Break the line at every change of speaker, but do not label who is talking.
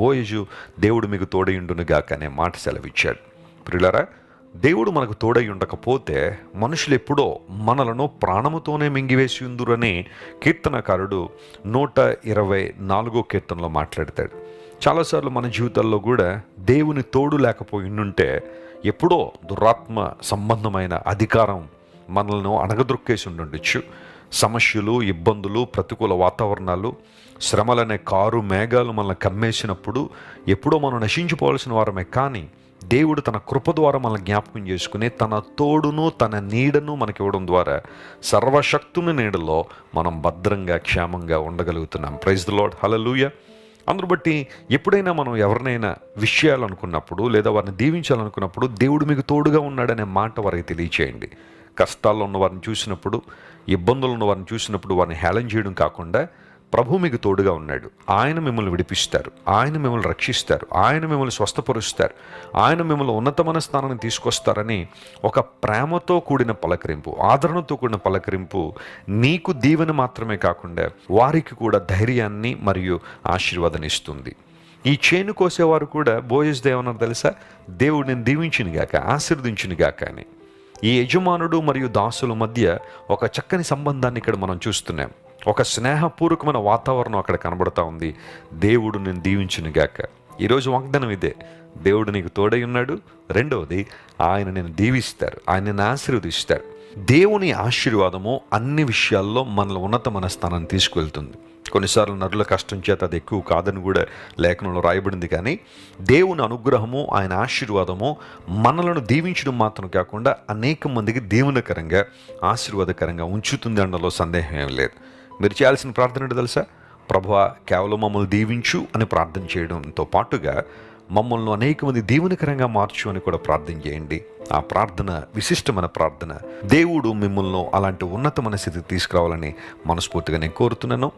బోయజు దేవుడు మీకు తోడయుండునుగాక అనే మాట సెలవిచ్చాడు. ప్రియులారా, దేవుడు మనకు తోడై ఉండకపోతే మనుషులు ఎప్పుడో మనలను ప్రాణముతోనే మింగివేసి ఉందురని కీర్తనకారుడు 124 కీర్తనలో మాట్లాడతాడు. చాలాసార్లు మన జీవితాల్లో కూడా దేవుని తోడు లేకపోయిండుంటే ఎప్పుడో దురాత్మ సంబంధమైన అధికారం మనల్ని అణగదొక్కేసి ఉండొచ్చు. సమస్యలు, ఇబ్బందులు, ప్రతికూల వాతావరణాలు, శ్రమలనే కారు మేఘాలు మనల్ని కమ్మేసినప్పుడు ఎప్పుడో మనం నశించిపోవాల్సిన వారమే. కానీ దేవుడు తన కృప ద్వారా మనల్ని జ్ఞాపకం చేసుకుని తన తోడును తన నీడను మనకివ్వడం ద్వారా సర్వశక్తుని నీడలో మనం భద్రంగా క్షేమంగా ఉండగలుగుతున్నాం. ప్రైజ్ ది లార్డ్, హల్లెలూయా. అందును బట్టి ఎప్పుడైనా మనం ఎవరినైనా విషయాలు అనుకున్నప్పుడు లేదా వారిని దీవించాలనుకున్నప్పుడు దేవుడు మీకు తోడుగా ఉన్నాడనే మాట వారికి తెలియచేయండి. కష్టాల్లో ఉన్న వారిని చూసినప్పుడు, ఇబ్బందులు ఉన్న వారిని చూసినప్పుడు వారిని హేళన చేయడం కాకుండా ప్రభు మీకు తోడుగా ఉన్నాడు, ఆయన మిమ్మల్ని విడిపిస్తారు, ఆయన మిమ్మల్ని రక్షిస్తారు, ఆయన మిమ్మల్ని స్వస్థపరుస్తారు, ఆయన మిమ్మల్ని ఉన్నతమైన స్థానానికి తీసుకొస్తారని ఒక ప్రేమతో కూడిన పలకరింపు, ఆదరణతో కూడిన పలకరింపు నీకు దీవెన మాత్రమే కాకుండా వారికి కూడా ధైర్యాన్ని మరియు ఆశీర్వాదాన్ని ఇస్తుంది. ఈ చేను కోసేవారు కూడా బోయజ్ దేవన్నారు తెలుసా, దేవుడిని దీవించునుగాక, ఆశీర్వదించునుగాక అని. ఈ యజమానుడు మరియు దాసుల మధ్య ఒక చక్కని సంబంధాన్ని ఇక్కడ మనం చూస్తున్నాం. ఒక స్నేహపూర్వకమైన వాతావరణం అక్కడ కనబడుతూ ఉంది. దేవుడు నేను దీవించునుగాక. ఈరోజు వాగ్దానం ఇదే, దేవుడు నీకు తోడై ఉన్నాడు. రెండవది, ఆయన నేను దీవిస్తారు, ఆయన నేను ఆశీర్వదిస్తారు. దేవుని ఆశీర్వాదము అన్ని విషయాల్లో మనల్ని ఉన్నతమైన స్థానాన్ని తీసుకువెళ్తుంది. కొన్నిసార్లు నరుల కష్టం చేత అది ఎక్కువ కాదని కూడా లేఖనంలో రాయబడింది. కానీ దేవుని అనుగ్రహము, ఆయన ఆశీర్వాదము మనలను దీవించడం మాత్రం కాకుండా అనేక మందికి దీవెనకరంగా, ఆశీర్వాదకరంగా ఉంచుతుంది అనడంలో సందేహం ఏం లేదు. మీరు చేయాల్సిన ప్రార్థన ఏంటో తెలుసా? ప్రభువా, కేవలం మమ్మల్ని దీవించు అని ప్రార్థన చేయడంతో పాటుగా మమ్మల్ని అనేక మంది దీవెనకరంగా మార్చు అని కూడా ప్రార్థన చేయండి. ఆ ప్రార్థన విశిష్టమైన ప్రార్థన. దేవుడు మిమ్మల్ని అలాంటి ఉన్నతమైన స్థితికి తీసుకురావాలని మనస్ఫూర్తిగా నేను కోరుతున్నాను.